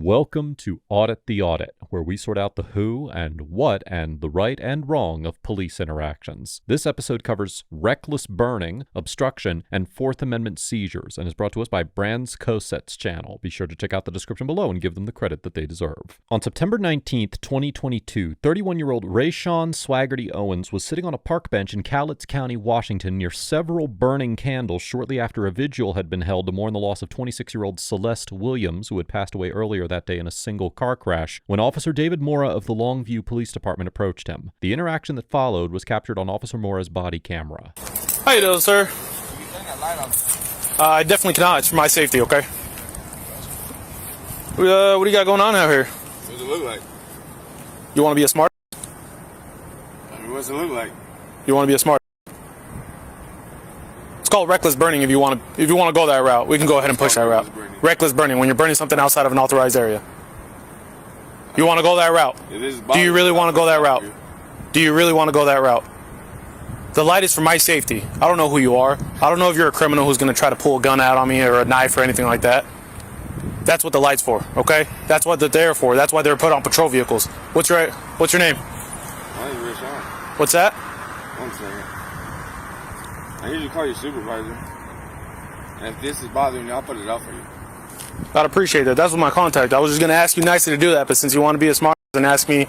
Welcome to Audit the Audit, where we sort out the who and what and the right and wrong of police interactions. This episode covers reckless burning, obstruction, and Fourth Amendment seizures, and is brought to us by Brands Coset's channel. Be sure to check out the description below and give them the credit that they deserve. On September 19th, 2022, 31-year-old Rayshawn Swaggerty Owens was sitting on a park bench in Cowlitz County, Washington, near several burning candles shortly after a vigil had been held to mourn the loss of 26-year-old Celeste Williams, who had passed away earlier that day in a single car crash, when Officer David Mora of the Longview Police Department approached him. The interaction that followed was captured on Officer Mora's body camera. How you doing, sir? I definitely cannot. It's for my safety, okay? What do you got going on out here? What does it look like? You want to be a smart? I mean, what's it look like? You want to be a smart? It's called reckless burning. If you want to go that route, we can go ahead and push that route. Reckless burning, when you're burning something outside of an authorized area. You want to go that route? Do you really want to go that route? Do you really want to go that route? The light is for my safety. I don't know who you are. I don't know if you're a criminal who's going to try to pull a gun out on me or a knife or anything like that. That's what the light's for, okay? That's what they're there for. That's why they're put on patrol vehicles. What's your name? My name is Rayshawn. What's that? 1 second. I usually call you supervisor. And if this is bothering you, I'll put it out for you. I'd appreciate that. That's what my contact. I was just going to ask you nicely to do that, but since you want to be a smart and ask me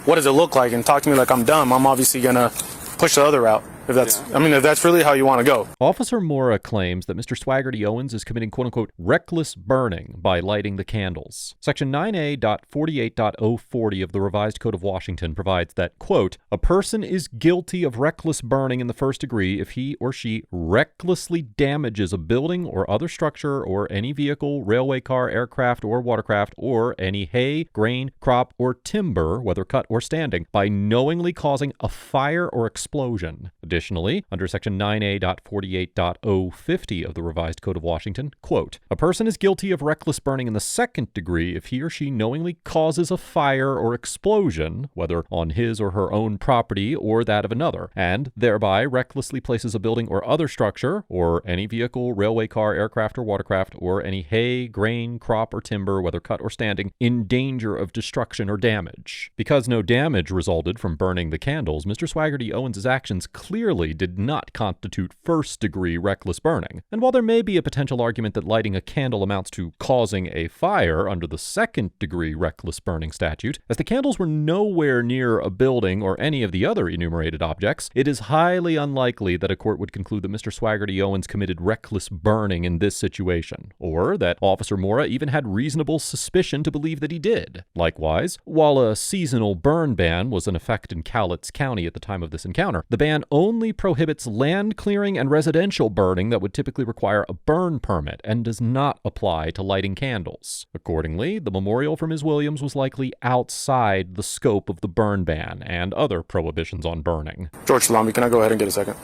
what does it look like and talk to me like I'm dumb, I'm obviously going to push the other route. If that's really how you want to go. Officer Mora claims that Mr. Swaggerty Owens is committing quote-unquote reckless burning by lighting the candles. Section 9A.48.040 of the Revised Code of Washington provides that, quote, a person is guilty of reckless burning in the first degree if he or she recklessly damages a building or other structure or any vehicle, railway car, aircraft, or watercraft, or any hay, grain, crop, or timber, whether cut or standing, by knowingly causing a fire or explosion. Additionally, under Section 9A.48.050 of the Revised Code of Washington, quote, a person is guilty of reckless burning in the second degree if he or she knowingly causes a fire or explosion, whether on his or her own property or that of another, and thereby recklessly places a building or other structure, or any vehicle, railway car, aircraft, or watercraft, or any hay, grain, crop, or timber, whether cut or standing, in danger of destruction or damage. Because no damage resulted from burning the candles, Mr. Swaggerty Owens' actions clearly did not constitute first-degree reckless burning. And while there may be a potential argument that lighting a candle amounts to causing a fire under the second-degree reckless burning statute, as the candles were nowhere near a building or any of the other enumerated objects, it is highly unlikely that a court would conclude that Mr. Swaggerty Owens committed reckless burning in this situation, or that Officer Mora even had reasonable suspicion to believe that he did. Likewise, while a seasonal burn ban was in effect in Cowlitz County at the time of this encounter, the ban only prohibits land clearing and residential burning that would typically require a burn permit and does not apply to lighting candles. Accordingly, the memorial for Ms. Williams was likely outside the scope of the burn ban and other prohibitions on burning. George Salami, can I go ahead and get a second?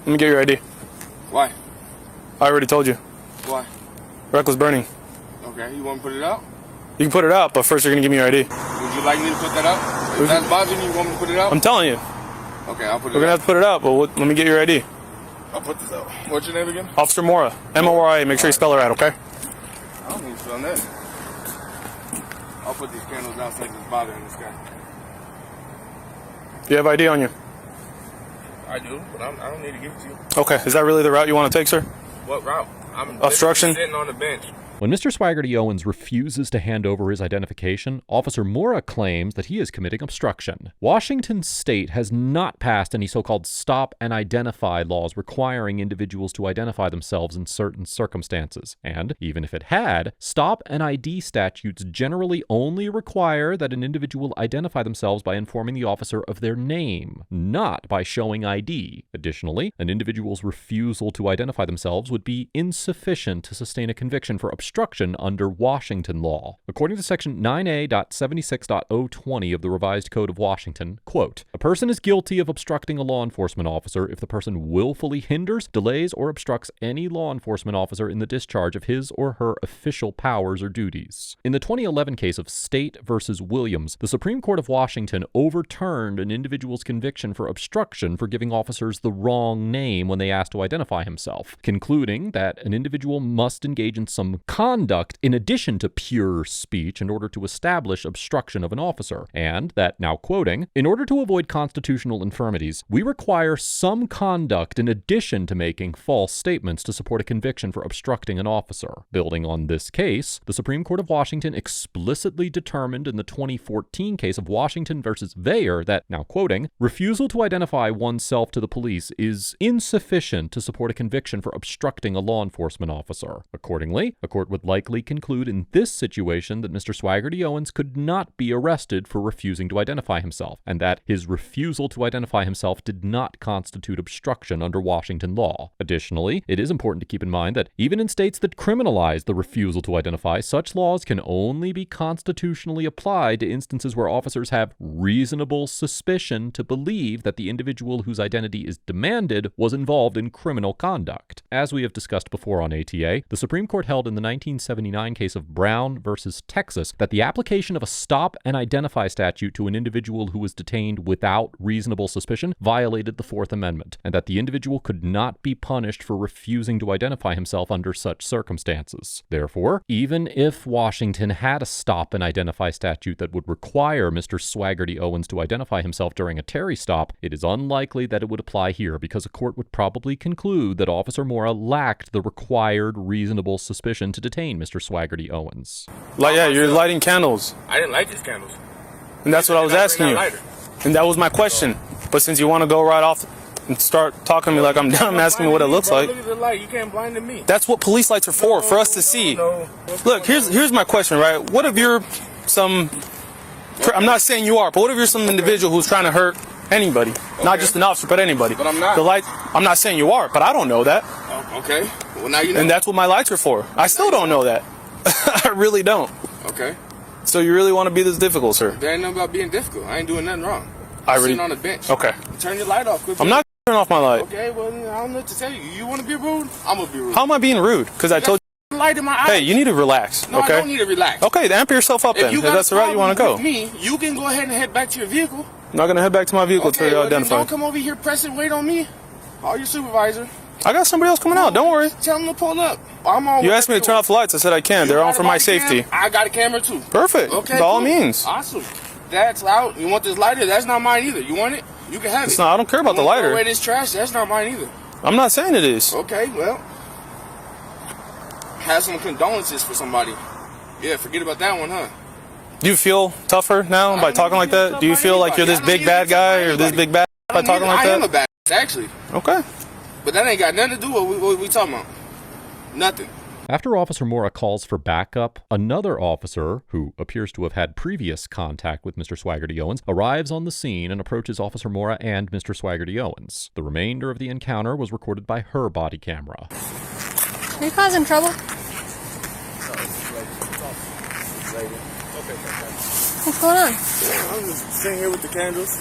Let me get your ID. Why? I already told you. Why? Reckless burning. Okay, you want to put it out? You can put it out, but first you're going to give me your ID. Would you like me to put that out? If that's bothering you, you want me to put it out? I'm telling you. Okay, I'll put it out. We're going to have to put it out, but let me get your ID. I'll put this out. What's your name again? Officer Mora. MOA. Make sure you spell it right, okay? I don't need to spell that. I'll put these candles out since it's bothering this guy. Do you have ID on you? I do, but I don't need to give it to you. Okay. Is that really the route you want to take, sir? What route? I'm Obstruction? sitting on the bench. When Mr. Swaggerty Owens refuses to hand over his identification, Officer Mora claims that he is committing obstruction. Washington state has not passed any so-called stop and identify laws requiring individuals to identify themselves in certain circumstances. And even if it had, stop and ID statutes generally only require that an individual identify themselves by informing the officer of their name, not by showing ID. Additionally, an individual's refusal to identify themselves would be insufficient to sustain a conviction for obstruction under Washington law. According to Section 9A.76.020 of the Revised Code of Washington, quote, a person is guilty of obstructing a law enforcement officer if the person willfully hinders, delays, or obstructs any law enforcement officer in the discharge of his or her official powers or duties. In the 2011 case of State versus Williams, the Supreme Court of Washington overturned an individual's conviction for obstruction for giving officers the wrong name when they asked to identify himself, concluding that an individual must engage in some conduct in addition to pure speech in order to establish obstruction of an officer, and that, now quoting, in order to avoid constitutional infirmities, we require some conduct in addition to making false statements to support a conviction for obstructing an officer. Building on this case, the Supreme Court of Washington explicitly determined in the 2014 case of Washington versus Veyer that, now quoting, refusal to identify oneself to the police is insufficient to support a conviction for obstructing a law enforcement officer. Accordingly, a court would likely conclude in this situation that Mr. Swaggerty Owens could not be arrested for refusing to identify himself, and that his refusal to identify himself did not constitute obstruction under Washington law. Additionally, it is important to keep in mind that even in states that criminalize the refusal to identify, such laws can only be constitutionally applied to instances where officers have reasonable suspicion to believe that the individual whose identity is demanded was involved in criminal conduct. As we have discussed before on ATA, the Supreme Court held in the 1979 case of Brown versus Texas that the application of a stop and identify statute to an individual who was detained without reasonable suspicion violated the Fourth Amendment, and that the individual could not be punished for refusing to identify himself under such circumstances. Therefore, even if Washington had a stop and identify statute that would require Mr. Swaggerty Owens to identify himself during a Terry stop, it is unlikely that it would apply here because a court would probably conclude that Officer Mora lacked the required reasonable suspicion to detain Mr. Swaggerty Owens. Like, yeah, you're lighting candles. I didn't light these candles. And that's what I was asking you. And that was my question. But since you want to go right off and start talking to me like I'm dumb, asking me what it looks like. Look at the light. You can't blind me. That's what police lights are for us to see. Look, here's my question, right? What if you're I'm not saying you are, but what if you're some individual who's trying to hurt anybody? Okay. Not just an officer, but anybody. But I'm not. I'm not saying you are, but I don't know that. Oh, okay. Well, now you know. And that's what my lights are for. I still don't know that. I really don't. Okay. So you really want to be this difficult, sir? There ain't nothing about being difficult. I ain't doing nothing wrong. Sitting on the bench. Okay. Turn your light off quickly. I'm not turning off my light. Okay, well, I don't know what to tell you. You want to be rude? I'm going to be rude. How am I being rude? Because I told you. Light in my eye. Hey, you need to relax. No, okay? I don't need to relax. Okay, then amp yourself up then. If that's the route you want to go. With me, you can go ahead and head back to your vehicle. I'm not going to head back to my vehicle until you identify. Don't come over here pressing wait on me. Call your supervisor. I got somebody else coming out. Don't worry. Tell them to pull up. I'm on. You asked me to turn off the lights. I said I can. They're on for my safety. I got a camera too. Perfect. Okay. By all means. Awesome. That's loud. You want this lighter? That's not mine either. You want it? You can have it. I don't care about the lighter. Throw away this trash. That's not mine either. I'm not saying it is. Okay, well, have some condolences for somebody. Yeah, forget about that one, huh? Do you feel tougher now by talking like that? Do you feel like you're this big bad guy or this big bad by talking like that? I am a bad actually. Okay. But that ain't got nothing to do with what we talking about. Nothing. After Officer Mora calls for backup, another officer, who appears to have had previous contact with Mr. Swaggerty Owens, arrives on the scene and approaches Officer Mora and Mr. Swaggerty Owens. The remainder of the encounter was recorded by her body camera. Are you causing trouble? What's going on? Yeah, I'm just sitting here with the candles.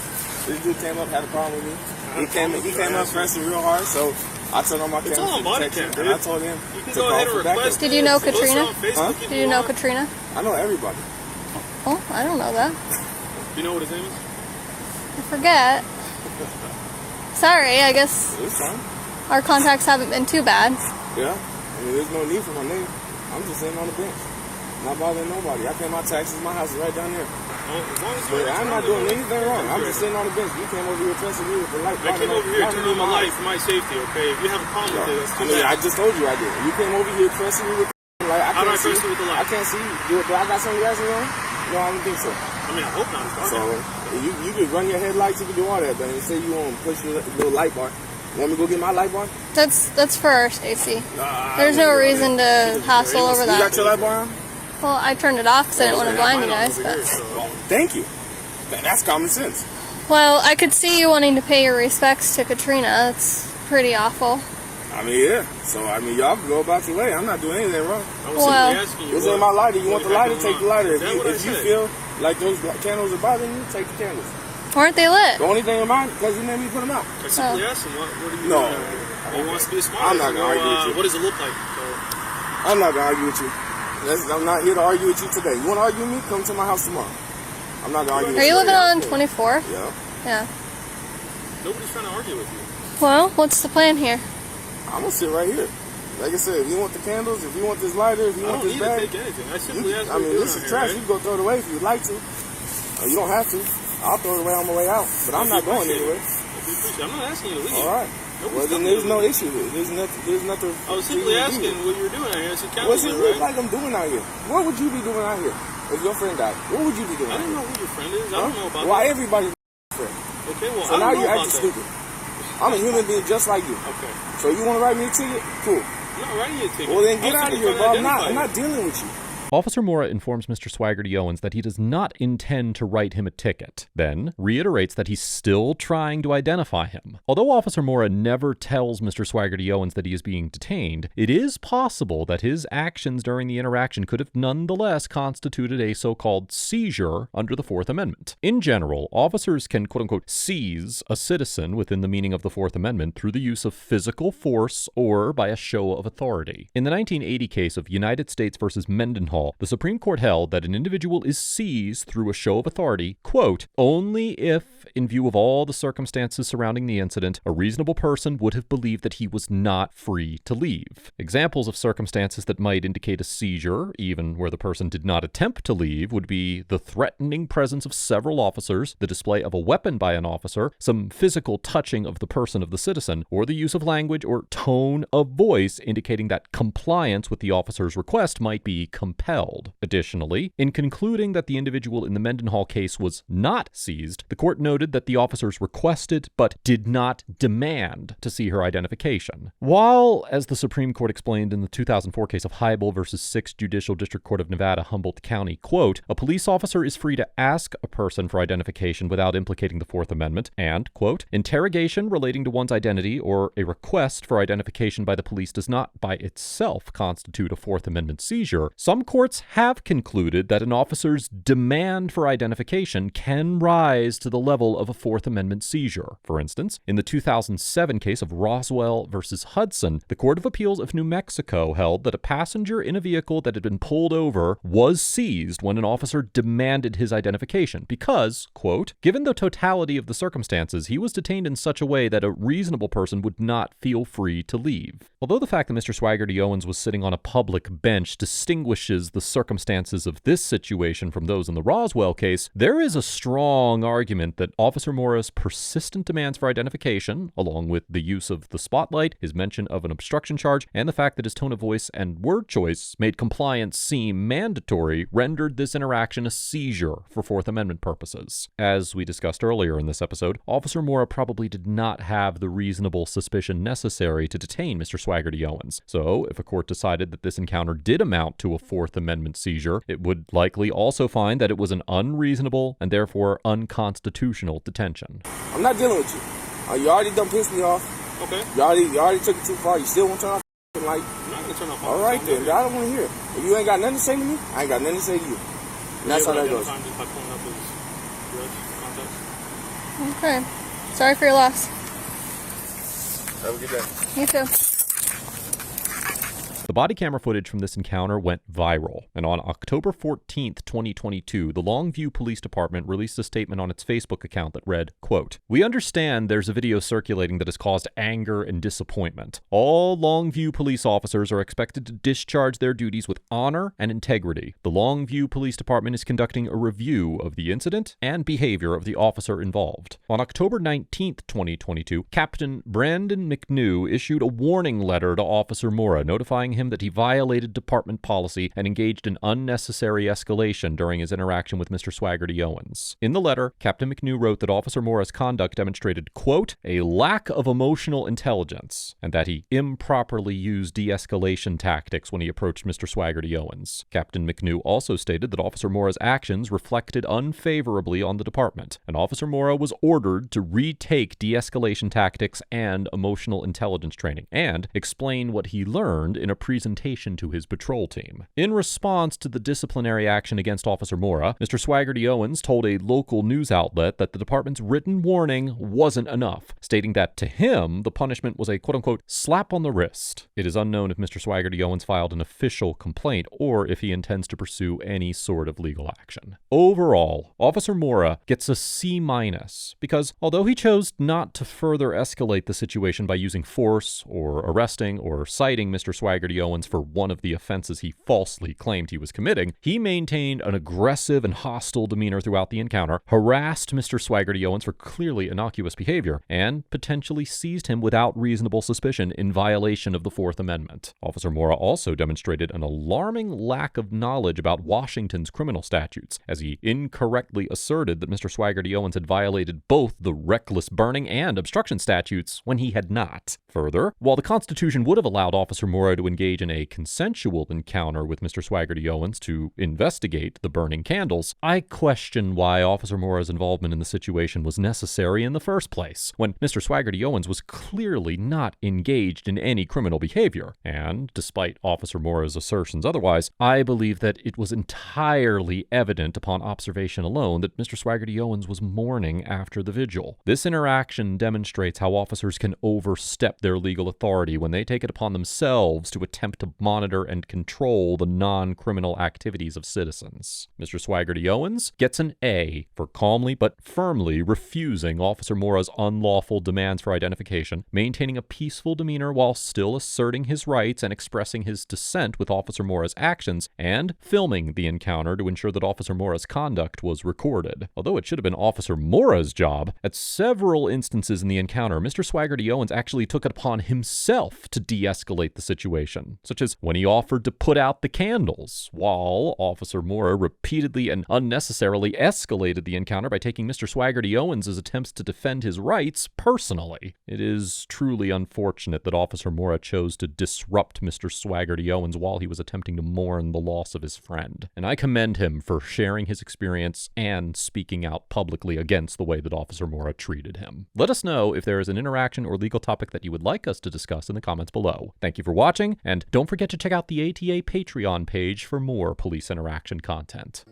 This dude came up, had a problem with me. He came up pressing real hard, so I turned on my camera. It's all on Bodycam, dude. And I told him to go ahead and request. Did you know Katrina? Huh? Did you know Katrina? I know everybody. Oh, I don't know that. You know what his name is? I forget. Sorry, I guess It's fine. our contacts haven't been too bad. Yeah. I mean, there's no need for my name. I'm just sitting on the bench. Not bothering nobody. I pay my taxes. My house is right down there. But I'm not doing anything wrong. I'm just sitting on the bench. You came over here pressing me with the light. I came over here to do my life for my safety, okay? If you have a problem with it, that's too bad. I just told you I did. You came over here pressing me with the light. How do I press you with the light? I can't see you. Do I got sunglasses on? No, I don't think so. I mean, I hope not. So you can run your headlights. You can do all that. But you say you want to push your little light bar. You want me to go get my light bar? That's for our safety. There's no reason to hassle over You got that. your light bar on? Well, I turned it off because I didn't want to blind you guys. But Thank you. That's common sense. well, I could see you wanting to pay your respects to Katrina. That's pretty awful. I mean, yeah. So, I mean, y'all can go about your way. I'm not doing anything wrong. I was Well, simply asking you. This ain't my lighter. You want the lighter? Take the lighter. Is that what I If you said? feel like those candles are bothering you, take the candles. weren't they lit? The only thing in mind, because you made me put them out. I simply asked him, what are you No. doing? He wants to be a smart. I'm not gonna argue with you. What does it look like? So, I'm not going to argue with you. I'm not here to argue with you today. You want to argue with me? Come to my house tomorrow. I'm not going to argue with Are you. you living on 24? Yeah. Yeah. nobody's trying to argue with you. Well, what's the plan here? I'm going to sit right here. Like I said, if you want the candles, if you want this lighter, if you want this bag. I don't need to take anything. I simply asked I mean, this is trash. You can go throw it away if you'd like to. You don't have to. I'll throw it away on my way out, but I'm not going anywhere. I'm not asking you to leave. All right. Well, then there's no issue here. There's nothing. I was simply asking what you were doing out here. It's a county, what's it look like I'm doing out here? What would you be doing out here if your friend died? What would you be doing? I don't know who your friend is. I don't know about Why that. everybody's friend? Okay, well, So I now don't know you're about acting that. stupid. I'm a human being just like you. Okay. So you want to write me a ticket? Cool. I'm not writing you a ticket. Well, then get I'm out of simply here, trying to bro. I'm identify not dealing with you. Officer Mora informs Mr. Swaggerty Owens that he does not intend to write him a ticket, then reiterates that he's still trying to identify him. Although Officer Mora never tells Mr. Swaggerty Owens that he is being detained, it is possible that his actions during the interaction could have nonetheless constituted a so-called seizure under the Fourth Amendment. In general, officers can quote-unquote seize a citizen within the meaning of the Fourth Amendment through the use of physical force or by a show of authority. In the 1980 case of United States versus Mendenhall, the Supreme Court held that an individual is seized through a show of authority, quote, only if, in view of all the circumstances surrounding the incident, a reasonable person would have believed that he was not free to leave. Examples of circumstances that might indicate a seizure, even where the person did not attempt to leave, would be the threatening presence of several officers, the display of a weapon by an officer, some physical touching of the person of the citizen, or the use of language or tone of voice indicating that compliance with the officer's request might be compelled. Additionally, in concluding that the individual in the Mendenhall case was not seized, the court noted that the officers requested but did not demand to see her identification. While, as the Supreme Court explained in the 2004 case of Heibel versus 6th Judicial District Court of Nevada, Humboldt County, quote, a police officer is free to ask a person for identification without implicating the Fourth Amendment, and, quote, interrogation relating to one's identity or a request for identification by the police does not by itself constitute a Fourth Amendment seizure. Some courts have concluded that an officer's demand for identification can rise to the level of a Fourth Amendment seizure. For instance, in the 2007 case of Roswell versus Hudson, the Court of Appeals of New Mexico held that a passenger in a vehicle that had been pulled over was seized when an officer demanded his identification because, quote, given the totality of the circumstances, he was detained in such a way that a reasonable person would not feel free to leave. Although the fact that Mr. Swaggerty Owens was sitting on a public bench distinguishes the circumstances of this situation from those in the Roswell case, there is a strong argument that Officer Mora's persistent demands for identification, along with the use of the spotlight, his mention of an obstruction charge, and the fact that his tone of voice and word choice made compliance seem mandatory, rendered this interaction a seizure for Fourth Amendment purposes. As we discussed earlier in this episode, Officer Mora probably did not have the reasonable suspicion necessary to detain Mr. Swaggerty Owens. So, if a court decided that this encounter did amount to a Fourth Amendment seizure, it would likely also find that it was an unreasonable and therefore unconstitutional detention. I'm not dealing with you. You already done pissed me off. Okay. You already took it too far. You still want to turn off the light? I'm not going to turn off my All right, then. I don't want to hear it. If you ain't got nothing to say to me, I ain't got nothing to say to you. And that's how that goes. Okay. Sorry for your loss. Have a good day. You too. The body camera footage from this encounter went viral, and on October 14th, 2022, the Longview Police Department released a statement on its Facebook account that read, quote, we understand there's a video circulating that has caused anger and disappointment. All Longview police officers are expected to discharge their duties with honor and integrity. The Longview Police Department is conducting a review of the incident and behavior of the officer involved. On October 19th, 2022, Captain Brandon McNew issued a warning letter to Officer Mora, notifying him that he violated department policy and engaged in unnecessary escalation during his interaction with Mr. Swaggerty Owens. In the letter, Captain McNew wrote that Officer Mora's conduct demonstrated, quote, a lack of emotional intelligence, and that he improperly used de-escalation tactics when he approached Mr. Swaggerty Owens. Captain McNew also stated that Officer Mora's actions reflected unfavorably on the department, and Officer Mora was ordered to retake de-escalation tactics and emotional intelligence training, and explain what he learned in a presentation to his patrol team. In response to the disciplinary action against Officer Mora, Mr. Swaggerty Owens told a local news outlet that the department's written warning wasn't enough, stating that to him, the punishment was a quote-unquote slap on the wrist. It is unknown if Mr. Swaggerty Owens filed an official complaint or if he intends to pursue any sort of legal action. Overall, Officer Mora gets a C- because although he chose not to further escalate the situation by using force or arresting or citing Mr. Swaggerty Owens for one of the offenses he falsely claimed he was committing, he maintained an aggressive and hostile demeanor throughout the encounter, harassed Mr. Swaggerty Owens for clearly innocuous behavior, and potentially seized him without reasonable suspicion in violation of the Fourth Amendment. Officer Mora also demonstrated an alarming lack of knowledge about Washington's criminal statutes, as he incorrectly asserted that Mr. Swaggerty Owens had violated both the reckless burning and obstruction statutes when he had not. Further, while the Constitution would have allowed Officer Mora to engage in a consensual encounter with Mr. Swaggerty Owens to investigate the burning candles, I question why Officer Mora's involvement in the situation was necessary in the first place, when Mr. Swaggerty Owens was clearly not engaged in any criminal behavior. And, despite Officer Mora's assertions otherwise, I believe that it was entirely evident upon observation alone that Mr. Swaggerty Owens was mourning after the vigil. This interaction demonstrates how officers can overstep their legal authority when they take it upon themselves to attempt to monitor and control the non-criminal activities of citizens. Mr. Swaggerty Owens gets an A for calmly but firmly refusing Officer Mora's unlawful demands for identification, maintaining a peaceful demeanor while still asserting his rights and expressing his dissent with Officer Mora's actions, and filming the encounter to ensure that Officer Mora's conduct was recorded. Although it should have been Officer Mora's job, at several instances in the encounter, Mr. Swaggerty Owens actually took it upon himself to de-escalate the situation, such as when he offered to put out the candles, while Officer Mora repeatedly and unnecessarily escalated the encounter by taking Mr. Swaggerty Owens' attempts to defend his rights personally. It is truly unfortunate that Officer Mora chose to disrupt Mr. Swaggerty Owens while he was attempting to mourn the loss of his friend, and I commend him for sharing his experience and speaking out publicly against the way that Officer Mora treated him. Let us know if there is an interaction or legal topic that you would like us to discuss in the comments below. Thank you for watching, and don't forget to check out the ATA Patreon page for more police interaction content.